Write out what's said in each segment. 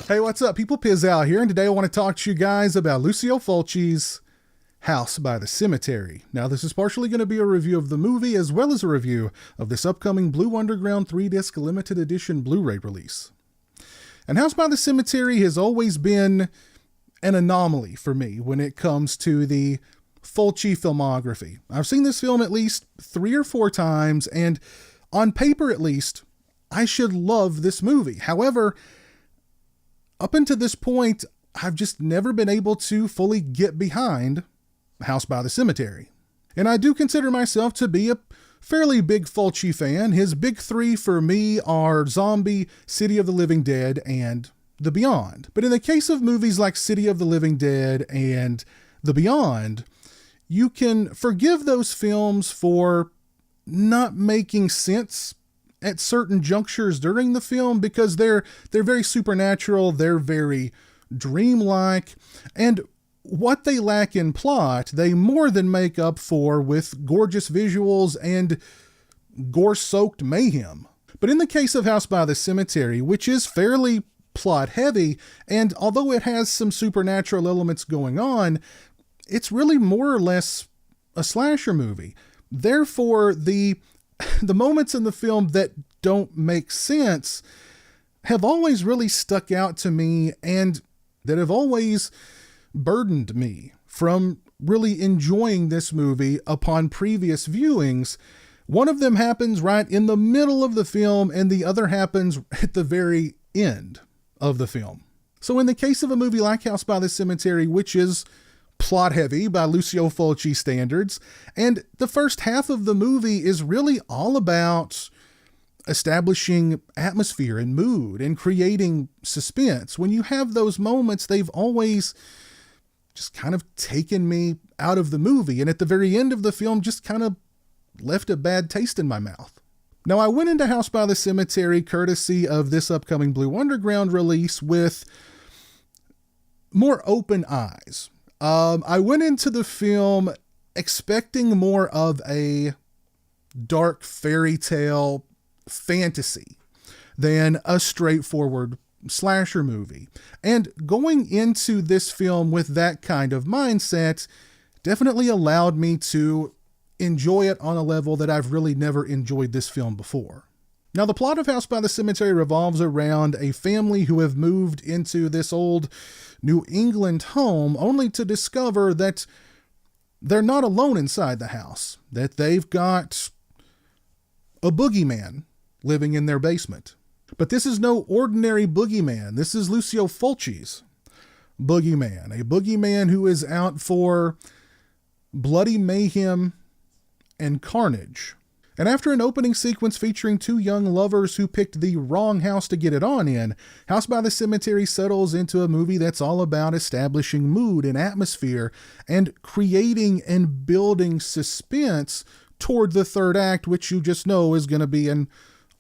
Hey, what's up, people? Pizowell here, and today I want to talk to you guys about Lucio Fulci's House by the Cemetery. Now, this is partially going to be a review of the movie, as well as a review of this upcoming Blue Underground 3-disc limited edition Blu-ray release. And House by the Cemetery has always been an anomaly for me when it comes to the Fulci filmography. I've seen this film at least 3 or 4 times, and on paper at least, I should love this movie. However, up until this point, I've just never been able to fully get behind House by the Cemetery. And I do consider myself to be a fairly big Fulci fan. His big 3 for me are Zombie, City of the Living Dead, and The Beyond. But in the case of movies like City of the Living Dead and The Beyond, you can forgive those films for not making sense at certain junctures during the film because they're very supernatural, they're very dreamlike, and what they lack in plot, they more than make up for with gorgeous visuals and gore-soaked mayhem. But in the case of House by the Cemetery, which is fairly plot-heavy, and although it has some supernatural elements going on, it's really more or less a slasher movie. Therefore, the moments in the film that don't make sense have always really stuck out to me and that have always burdened me from really enjoying this movie upon previous viewings. One of them happens right in the middle of the film, and the other happens at the very end of the film. So in the case of a movie like House by the Cemetery, which is plot heavy by Lucio Fulci standards, and the first half of the movie is really all about establishing atmosphere and mood and creating suspense. When you have those moments, they've always just kind of taken me out of the movie, and at the very end of the film just kind of left a bad taste in my mouth. Now, I went into House by the Cemetery courtesy of this upcoming Blue Underground release with more open eyes. I went into the film expecting more of a dark fairy tale fantasy than a straightforward slasher movie. And going into this film with that kind of mindset definitely allowed me to enjoy it on a level that I've really never enjoyed this film before. Now, the plot of House by the Cemetery revolves around a family who have moved into this old New England home only to discover that they're not alone inside the house, that they've got a boogeyman living in their basement. But this is no ordinary boogeyman. This is Lucio Fulci's boogeyman, a boogeyman who is out for bloody mayhem and carnage. And after an opening sequence featuring 2 young lovers who picked the wrong house to get it on in, House by the Cemetery settles into a movie that's all about establishing mood and atmosphere and creating and building suspense toward the third act, which you just know is going to be an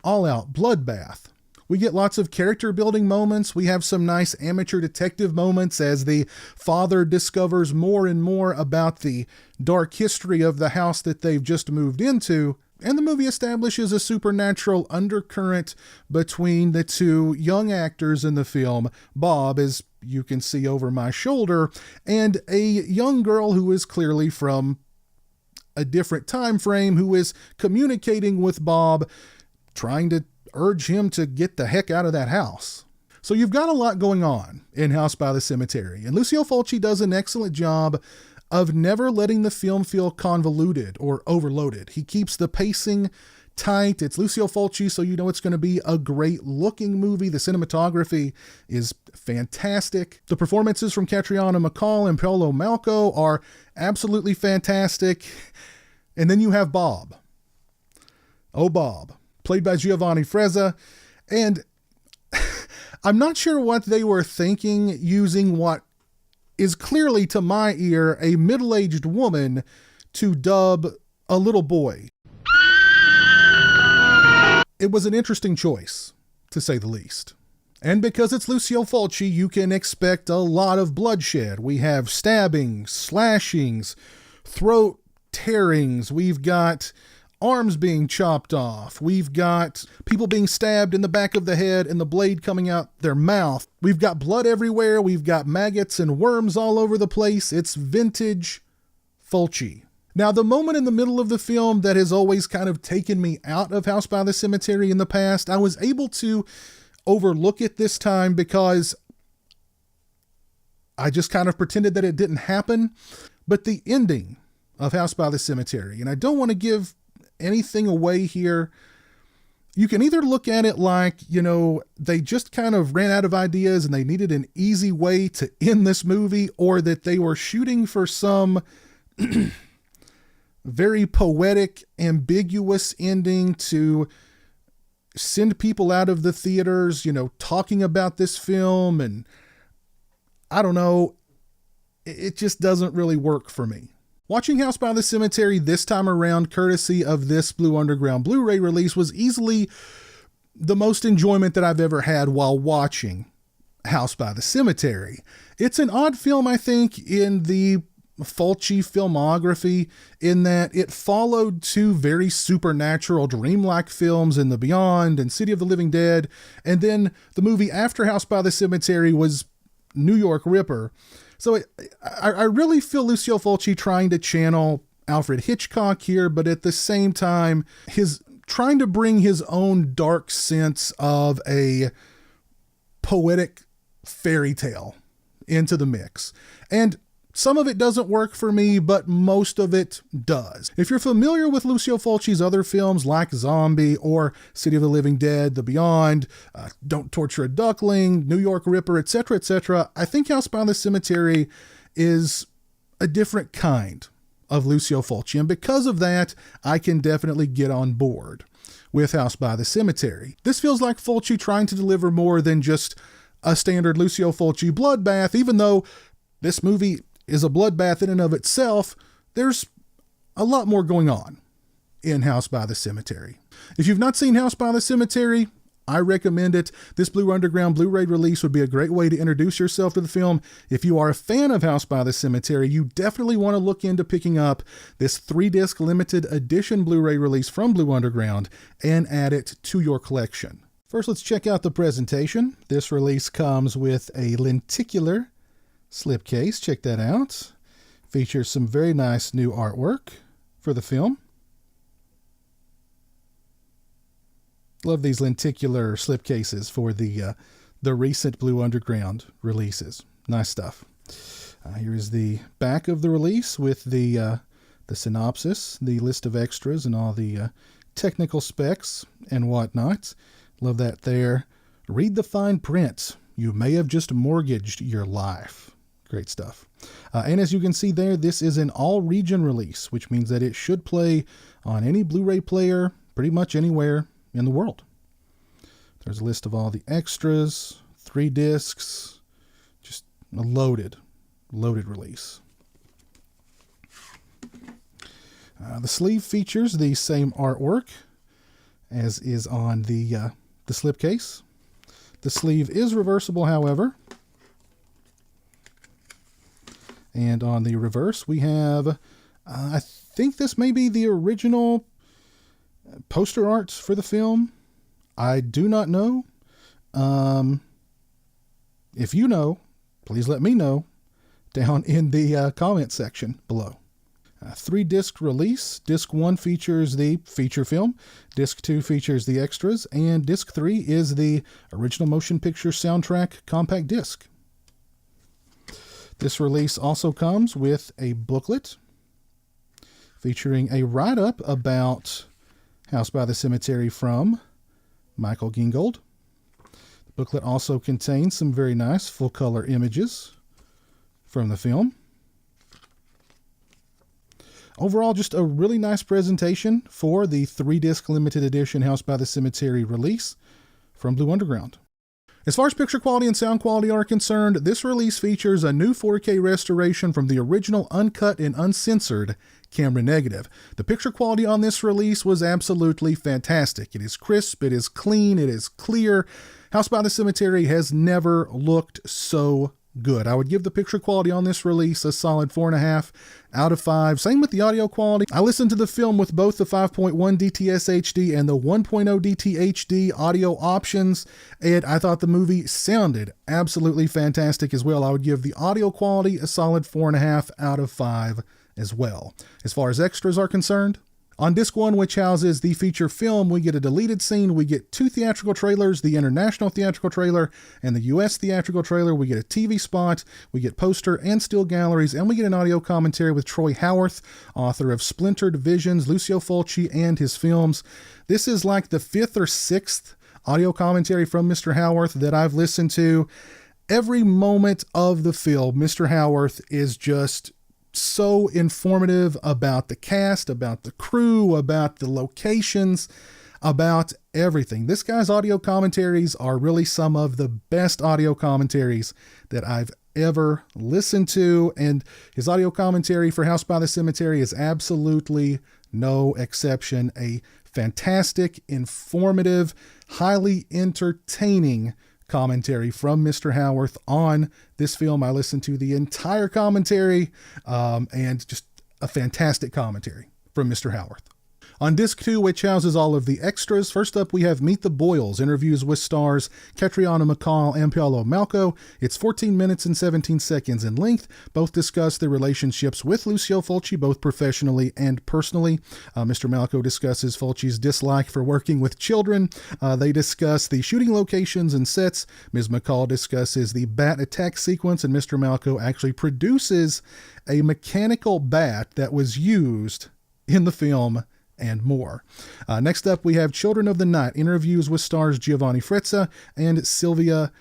all-out bloodbath. We get lots of character building moments. We have some nice amateur detective moments as the father discovers more and more about the dark history of the house that they've just moved into. And the movie establishes a supernatural undercurrent between the 2 young actors in the film, Bob, as you can see over my shoulder, and a young girl who is clearly from a different time frame, who is communicating with Bob, trying to urge him to get the heck out of that house. So you've got a lot going on in House by the Cemetery, and Lucio Fulci does an excellent job of never letting the film feel convoluted or overloaded. He keeps the pacing tight. It's Lucio Fulci, so you know it's going to be a great looking movie. The cinematography is fantastic. The performances from Catriona MacColl and Paolo Malco are absolutely fantastic. And then you have Bob. Oh, Bob, played by Giovanni Frezza. And I'm not sure what they were thinking using what is clearly, to my ear, a middle-aged woman to dub a little boy. It was an interesting choice, to say the least. And because it's Lucio Fulci, you can expect a lot of bloodshed. We have stabbings, slashings, throat tearings. We've got arms being chopped off. We've got people being stabbed in the back of the head and the blade coming out their mouth. We've got blood everywhere. We've got maggots and worms all over the place. It's vintage Fulci. Now, the moment in the middle of the film that has always kind of taken me out of House by the Cemetery in the past, I was able to overlook it this time because I just kind of pretended that it didn't happen. But the ending of House by the Cemetery, and I don't want to give anything away here, you can either look at it like, they just kind of ran out of ideas and they needed an easy way to end this movie, or that they were shooting for some very poetic, ambiguous ending to send people out of the theaters, talking about this film. And I don't know, it just doesn't really work for me. Watching House by the Cemetery this time around, courtesy of this Blue Underground Blu-ray release, was easily the most enjoyment that I've ever had while watching House by the Cemetery. It's an odd film, I think, in the Fulci filmography, in that it followed two very supernatural, dreamlike films in The Beyond and City of the Living Dead, and then the movie after House by the Cemetery was New York Ripper. So I really feel Lucio Fulci trying to channel Alfred Hitchcock here, but at the same time, trying to bring his own dark sense of a poetic fairy tale into the mix. And some of it doesn't work for me, but most of it does. If you're familiar with Lucio Fulci's other films like Zombie or City of the Living Dead, The Beyond, Don't Torture a Duckling, New York Ripper, etc., I think House by the Cemetery is a different kind of Lucio Fulci. And because of that, I can definitely get on board with House by the Cemetery. This feels like Fulci trying to deliver more than just a standard Lucio Fulci bloodbath, even though this movie is a bloodbath in and of itself. There's a lot more going on in House by the Cemetery. If you've not seen House by the Cemetery, I recommend it. This Blue Underground Blu-ray release would be a great way to introduce yourself to the film. If you are a fan of House by the Cemetery, you definitely want to look into picking up this 3-disc limited edition Blu-ray release from Blue Underground and add it to your collection. First, let's check out the presentation. This release comes with a lenticular slipcase. Check that out. Features some very nice new artwork for the film. Love these lenticular slipcases for the recent Blue Underground releases. Nice stuff. Here is the back of the release with the synopsis, the list of extras, and all the technical specs and whatnot. Love that there. Read the fine print. You may have just mortgaged your life. Great stuff. And as you can see there, this is an all-region release, which means that it should play on any Blu-ray player pretty much anywhere in the world. There's a list of all the extras, 3 discs, just a loaded release. The sleeve features the same artwork as is on the slipcase. The sleeve is reversible, however. And on the reverse, we have, I think this may be the original poster art for the film. I do not know. If you know, please let me know down in the comment section below. 3-disc release. Disc 1 features the feature film. Disc 2 features the extras. And Disc 3 is the original motion picture soundtrack compact disc. This release also comes with a booklet featuring a write-up about House by the Cemetery from Michael Gingold. The booklet also contains some very nice full-color images from the film. Overall, just a really nice presentation for the 3-disc limited edition House by the Cemetery release from Blue Underground. As far as picture quality and sound quality are concerned, this release features a new 4K restoration from the original uncut and uncensored camera negative. The picture quality on this release was absolutely fantastic. It is crisp, it is clean, it is clear. House by the Cemetery has never looked so good. I would give the picture quality on this release a solid 4.5 out of 5. Same with the audio quality. I listened to the film with both the 5.1 DTS HD and the 1.0 DT HD audio options, and I thought the movie sounded absolutely fantastic as well. I would give the audio quality a solid 4.5 out of 5 as well. As far as extras are concerned, on disc 1, which houses the feature film, we get a deleted scene, we get 2 theatrical trailers, the international theatrical trailer and the US theatrical trailer, we get a TV spot, we get poster and still galleries, and we get an audio commentary with Troy Howarth, author of Splintered Visions, Lucio Fulci, and his films. This is like the 5th or 6th audio commentary from Mr. Howarth that I've listened to. Every moment of the film, Mr. Howarth is just so informative about the cast, about the crew, about the locations, about everything. This guy's audio commentaries are really some of the best audio commentaries that I've ever listened to, and his audio commentary for House by the Cemetery is absolutely no exception. A fantastic, informative, highly entertaining commentary from Mr. Howarth on this film. I listened to the entire commentary, and just a fantastic commentary from Mr. Howarth. On disc 2, which houses all of the extras, first up we have Meet the Boyles, interviews with stars Catriona MacColl and Paolo Malco. It's 14 minutes and 17 seconds in length. Both discuss their relationships with Lucio Fulci, both professionally and personally. Mr. Malco discusses Fulci's dislike for working with children. They discuss the shooting locations and sets. Ms. MacColl discusses the bat attack sequence, and Mr. Malco actually produces a mechanical bat that was used in the film, and more. Next up, we have Children of the Night, interviews with stars Giovanni Frezza and Silvia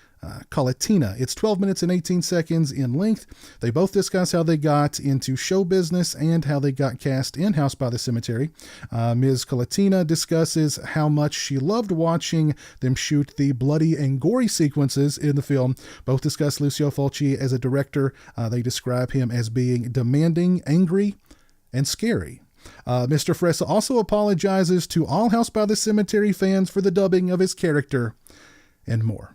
Colatina. It's 12 minutes and 18 seconds in length. They both discuss how they got into show business and how they got cast in House by the Cemetery. Ms. Colatina discusses how much she loved watching them shoot the bloody and gory sequences in the film. Both discuss Lucio Fulci as a director. They describe him as being demanding, angry, and scary. Mr. Frezza also apologizes to all House by the Cemetery fans for the dubbing of his character, and more.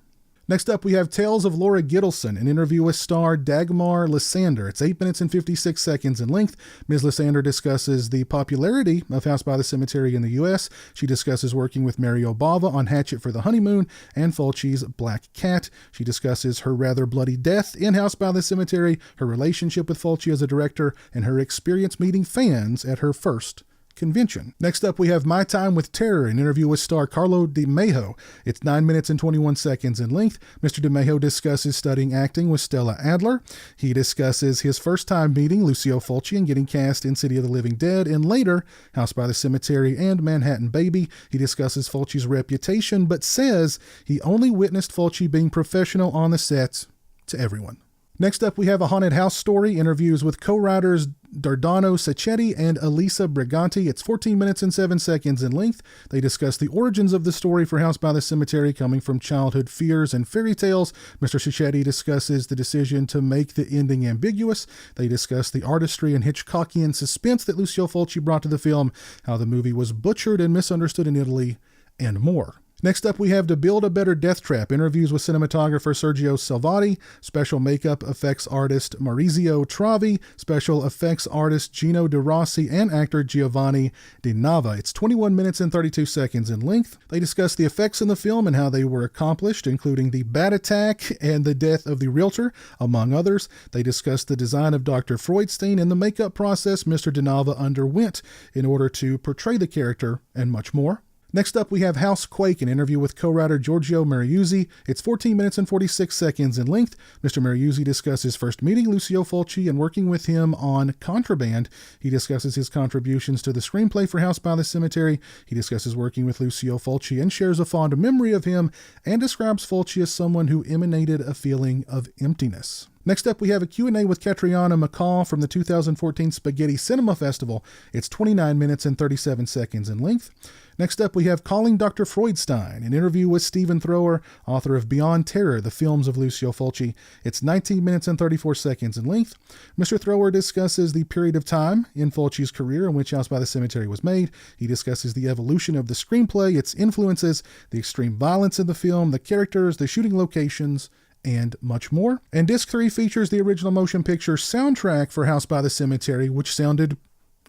Next up, we have Tales of Laura Gittleson, an interview with star Dagmar Lysander. It's 8 minutes and 56 seconds in length. Ms. Lysander discusses the popularity of House by the Cemetery in the U.S. She discusses working with Mario Bava on Hatchet for the Honeymoon and Fulci's Black Cat. She discusses her rather bloody death in House by the Cemetery, her relationship with Fulci as a director, and her experience meeting fans at her first convention. Next up, we have My Time with Terror, an interview with star Carlo Di Maio. It's 9 minutes and 21 seconds in length. Mr. Di Maio discusses studying acting with Stella Adler. He discusses his first time meeting Lucio Fulci and getting cast in City of the Living Dead, and later House by the Cemetery and Manhattan Baby. He discusses Fulci's reputation, but says he only witnessed Fulci being professional on the sets to everyone. Next up, we have A Haunted House Story, interviews with co-writers Dardano Sacchetti and Elisa Briganti. It's 14 minutes and 7 seconds in length. They discuss the origins of the story for House by the Cemetery, coming from childhood fears and fairy tales. Mr. Sacchetti discusses the decision to make the ending ambiguous. They discuss the artistry and Hitchcockian suspense that Lucio Fulci brought to the film, how the movie was butchered and misunderstood in Italy, and more. Next up, we have To Build a Better Death Trap, interviews with cinematographer Sergio Salvati, special makeup effects artist Maurizio Travi, special effects artist Gino De Rossi, and actor Giovanni Di Nava. It's 21 minutes and 32 seconds in length. They discuss the effects in the film and how they were accomplished, including the bat attack and the death of the realtor, among others. They discuss the design of Dr. Freudstein and the makeup process Mr. Di Nava underwent in order to portray the character, and much more. Next up, we have Housequake, an interview with co-writer Giorgio Mariuzzi. It's 14 minutes and 46 seconds in length. Mr. Mariuzzi discusses first meeting Lucio Fulci and working with him on Contraband. He discusses his contributions to the screenplay for House by the Cemetery. He discusses working with Lucio Fulci and shares a fond memory of him, and describes Fulci as someone who emanated a feeling of emptiness. Next up, we have a Q&A with Catriona MacColl from the 2014 Spaghetti Cinema Festival. It's 29 minutes and 37 seconds in length. Next up, we have Calling Dr. Freudstein, an interview with Stephen Thrower, author of Beyond Terror, the films of Lucio Fulci. It's 19 minutes and 34 seconds in length. Mr. Thrower discusses the period of time in Fulci's career in which House by the Cemetery was made. He discusses the evolution of the screenplay, its influences, the extreme violence in the film, the characters, the shooting locations, and much more. And disc 3 features the original motion picture soundtrack for House by the Cemetery, which sounded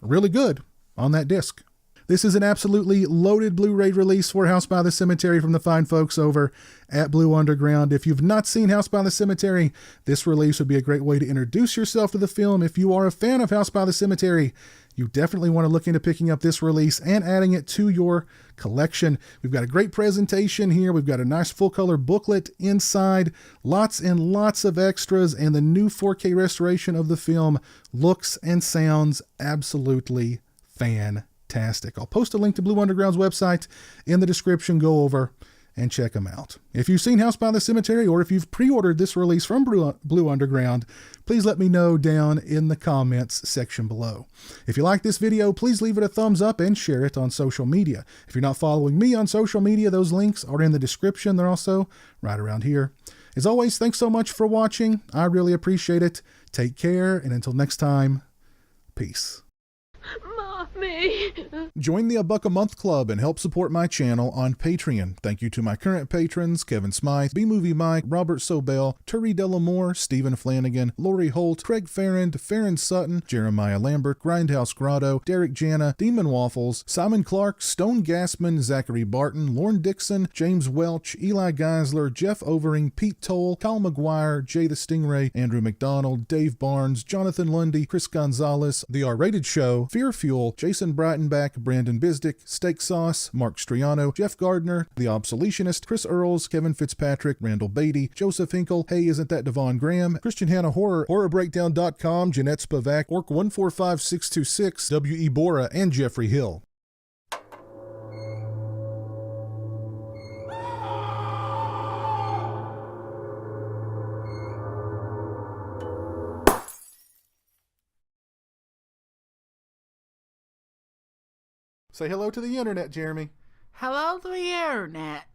really good on that disc. This is an absolutely loaded Blu-ray release for House by the Cemetery from the fine folks over at Blue Underground. If you've not seen House by the Cemetery, this release would be a great way to introduce yourself to the film. If you are a fan of House by the Cemetery, you definitely want to look into picking up this release and adding it to your collection. We've got a great presentation here. We've got a nice full-color booklet inside, lots and lots of extras, and the new 4K restoration of the film looks and sounds absolutely fantastic. I'll post a link to Blue Underground's website in the description. Go over and check them out. If you've seen House by the Cemetery, or if you've pre-ordered this release from Blue Underground, please let me know down in the comments section below. If you like this video, please leave it a thumbs up and share it on social media. If you're not following me on social media, those links are in the description. They're also right around here. As always, thanks so much for watching. I really appreciate it. Take care, and until next time, peace. Mommy! Join the $1 a month club and help support my channel on Patreon. Thank you to my current patrons: Kevin Smythe, B-Movie Mike, Robert Sobel, Turi Delamore, Stephen Flanagan, Lori Holt, Craig Farrand, Farron Sutton, Jeremiah Lambert, Grindhouse Grotto, Derek Jana, Demon Waffles, Simon Clark, Stone Gassman, Zachary Barton, Lorne Dixon, James Welch, Eli Geisler, Jeff Overing, Pete Toll, Kyle McGuire, Jay the Stingray, Andrew McDonald, Dave Barnes, Jonathan Lundy, Chris Gonzalez, The R-Rated Show, Fear Fuel, Jason Breitenbach, Brandon Bisdick, Steak Sauce, Mark Striano, Jeff Gardner, The Obsoletionist, Chris Earls, Kevin Fitzpatrick, Randall Beatty, Joseph Hinkle, Hey Isn't That Devon Graham, Christian Hannah Horror, HorrorBreakdown.com, Jeanette Spivak, Orc145626, W.E. Bora, and Jeffrey Hill. Say hello to the internet, Jeremy. Hello to the internet.